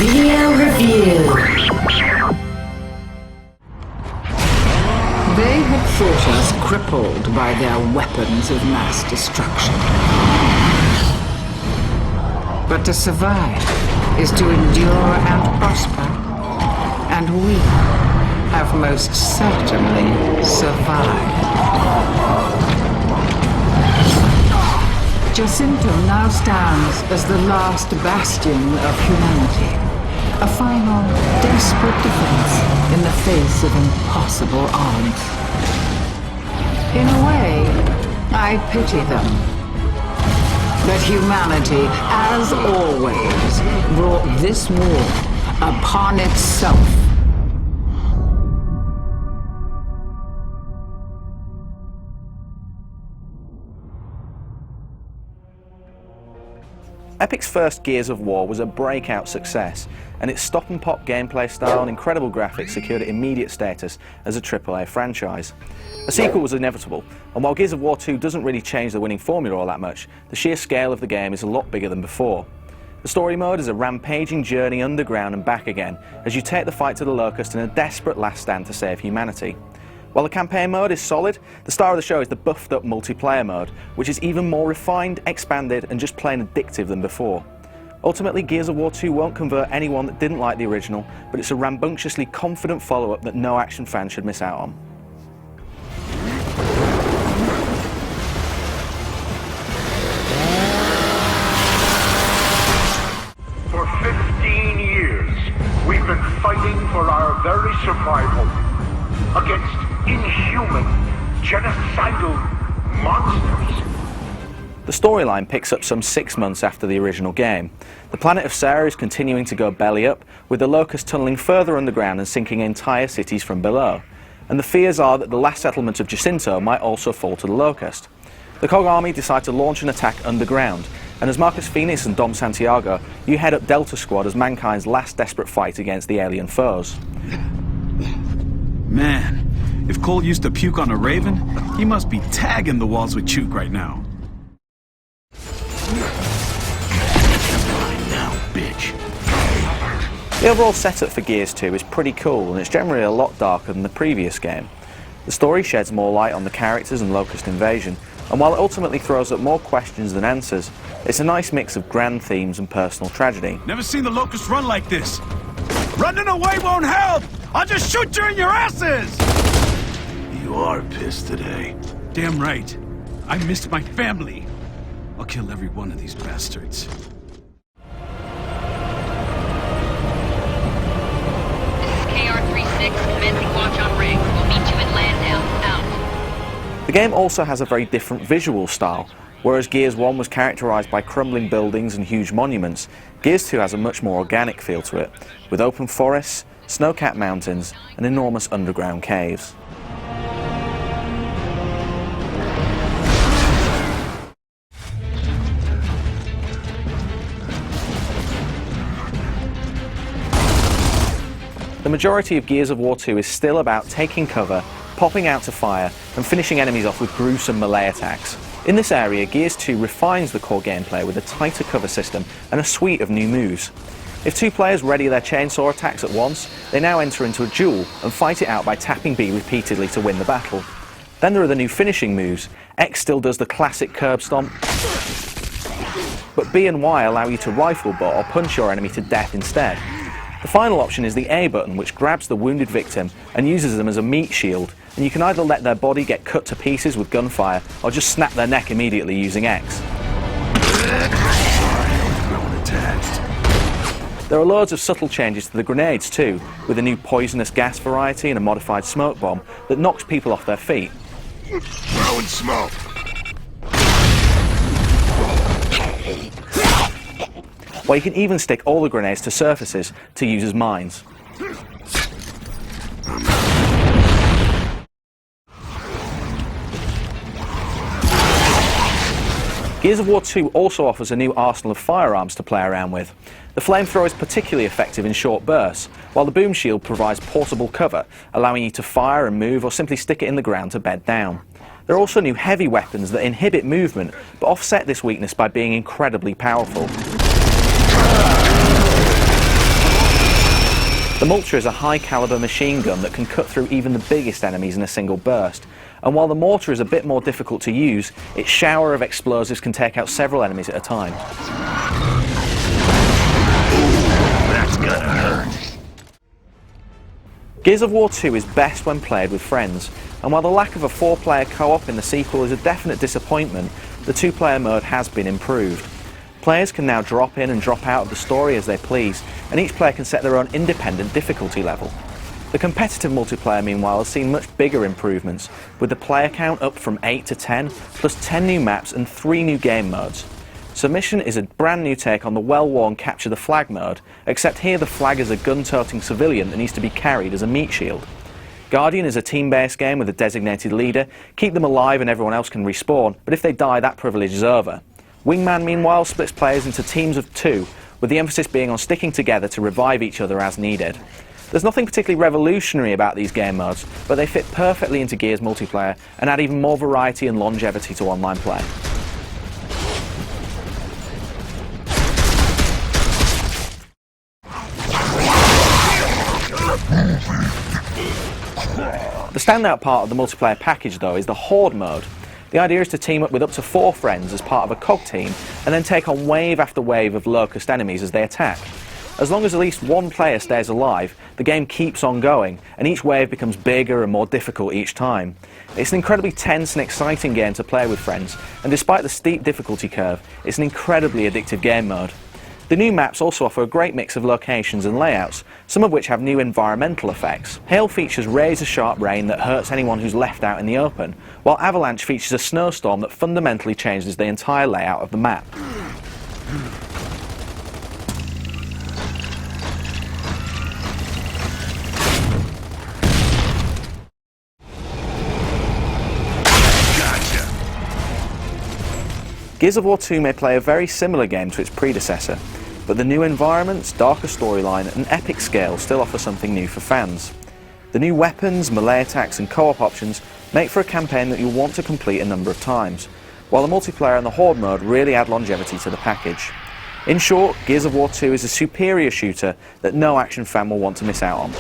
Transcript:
Video review. They had thought us crippled by their weapons of mass destruction. But to survive is to endure and prosper. And we have most certainly survived. Jacinto now stands as the last bastion of humanity. A final, desperate defense in the face of impossible odds. In a way, I pity them. But humanity, as always, brought this war upon itself. Epic's first Gears of War was a breakout success, and its stop-and-pop gameplay style and incredible graphics secured it immediate status as a AAA franchise. A sequel was inevitable, and while Gears of War 2 doesn't really change the winning formula all that much, the sheer scale of the game is a lot bigger than before. The story mode is a rampaging journey underground and back again, as you take the fight to the Locust in a desperate last stand to save humanity. While the campaign mode is solid, the star of the show is the buffed up multiplayer mode, which is even more refined, expanded, and just plain addictive than before. Ultimately, Gears of War 2 won't convert anyone that didn't like the original, but it's a rambunctiously confident follow-up that no action fan should miss out on. For 15 years, we've been fighting for our very survival against inhuman, genocidal monsters. The storyline picks up some 6 months after the original game. The planet of Sarah is continuing to go belly up, with the Locust tunneling further underground and sinking entire cities from below. And the fears are that the last settlement of Jacinto might also fall to the Locust. The COG army decide to launch an attack underground, and as Marcus Phoenix and Dom Santiago, you head up Delta Squad as mankind's last desperate fight against the alien foes. Man, if Cole used to puke on a raven, he must be tagging the walls with Chook right now. Now, bitch. The overall setup for Gears 2 is pretty cool, and it's generally a lot darker than the previous game. The story sheds more light on the characters and Locust invasion, and while it ultimately throws up more questions than answers, it's a nice mix of grand themes and personal tragedy. Never seen the Locust run like this. Running away won't help! I'll just shoot you in your asses! You are pissed today. Damn right. I missed my family. I'll kill every one of these bastards. This is KR-36, commencing watch on rig. We'll meet you in Landau. Out. The game also has a very different visual style. Whereas Gears 1 was characterised by crumbling buildings and huge monuments, Gears 2 has a much more organic feel to it, with open forests, snow-capped mountains, and enormous underground caves. The majority of Gears of War 2 is still about taking cover, popping out to fire, and finishing enemies off with gruesome melee attacks. In this area, Gears 2 refines the core gameplay with a tighter cover system and a suite of new moves. If two players ready their chainsaw attacks at once, they now enter into a duel and fight it out by tapping B repeatedly to win the battle. Then there are the new finishing moves. X still does the classic curb stomp, but B and Y allow you to rifle butt or punch your enemy to death instead. The final option is the A button, which grabs the wounded victim and uses them as a meat shield, and you can either let their body get cut to pieces with gunfire or just snap their neck immediately using X. There are loads of subtle changes to the grenades too, with a new poisonous gas variety and a modified smoke bomb that knocks people off their feet. Throwing smoke. While you can even stick all the grenades to surfaces to use as mines. Gears of War 2 also offers a new arsenal of firearms to play around with. The flamethrower is particularly effective in short bursts, while the boom shield provides portable cover, allowing you to fire and move or simply stick it in the ground to bed down. There are also new heavy weapons that inhibit movement, but offset this weakness by being incredibly powerful. The Mulcher is a high-caliber machine gun that can cut through even the biggest enemies in a single burst. And while the mortar is a bit more difficult to use, its shower of explosives can take out several enemies at a time. That's gonna hurt. Gears of War 2 is best when played with friends, and while the lack of a 4-player co-op in the sequel is a definite disappointment, the 2-player mode has been improved. Players can now drop in and drop out of the story as they please, and each player can set their own independent difficulty level. The competitive multiplayer, meanwhile, has seen much bigger improvements, with the player count up from 8 to 10, plus 10 new maps and 3 new game modes. Submission is a brand new take on the well-worn Capture the Flag mode, except here the flag is a gun-toting civilian that needs to be carried as a meat shield. Guardian is a team-based game with a designated leader. Keep them alive and everyone else can respawn, but if they die, that privilege is over. Wingman, meanwhile, splits players into teams of 2, with the emphasis being on sticking together to revive each other as needed. There's nothing particularly revolutionary about these game modes, but they fit perfectly into Gears multiplayer and add even more variety and longevity to online play. The standout part of the multiplayer package, though, is the Horde mode. The idea is to team up with up to 4 friends as part of a COG team and then take on wave after wave of locust enemies as they attack. As long as at least one player stays alive, the game keeps on going, and each wave becomes bigger and more difficult each time. It's an incredibly tense and exciting game to play with friends, and despite the steep difficulty curve, it's an incredibly addictive game mode. The new maps also offer a great mix of locations and layouts, some of which have new environmental effects. Hail features razor-sharp rain that hurts anyone who's left out in the open, while Avalanche features a snowstorm that fundamentally changes the entire layout of the map. Gears of War 2 may play a very similar game to its predecessor, but the new environments, darker storyline and epic scale still offer something new for fans. The new weapons, melee attacks and co-op options make for a campaign that you'll want to complete a number of times, while the multiplayer and the Horde mode really add longevity to the package. In short, Gears of War 2 is a superior shooter that no action fan will want to miss out on.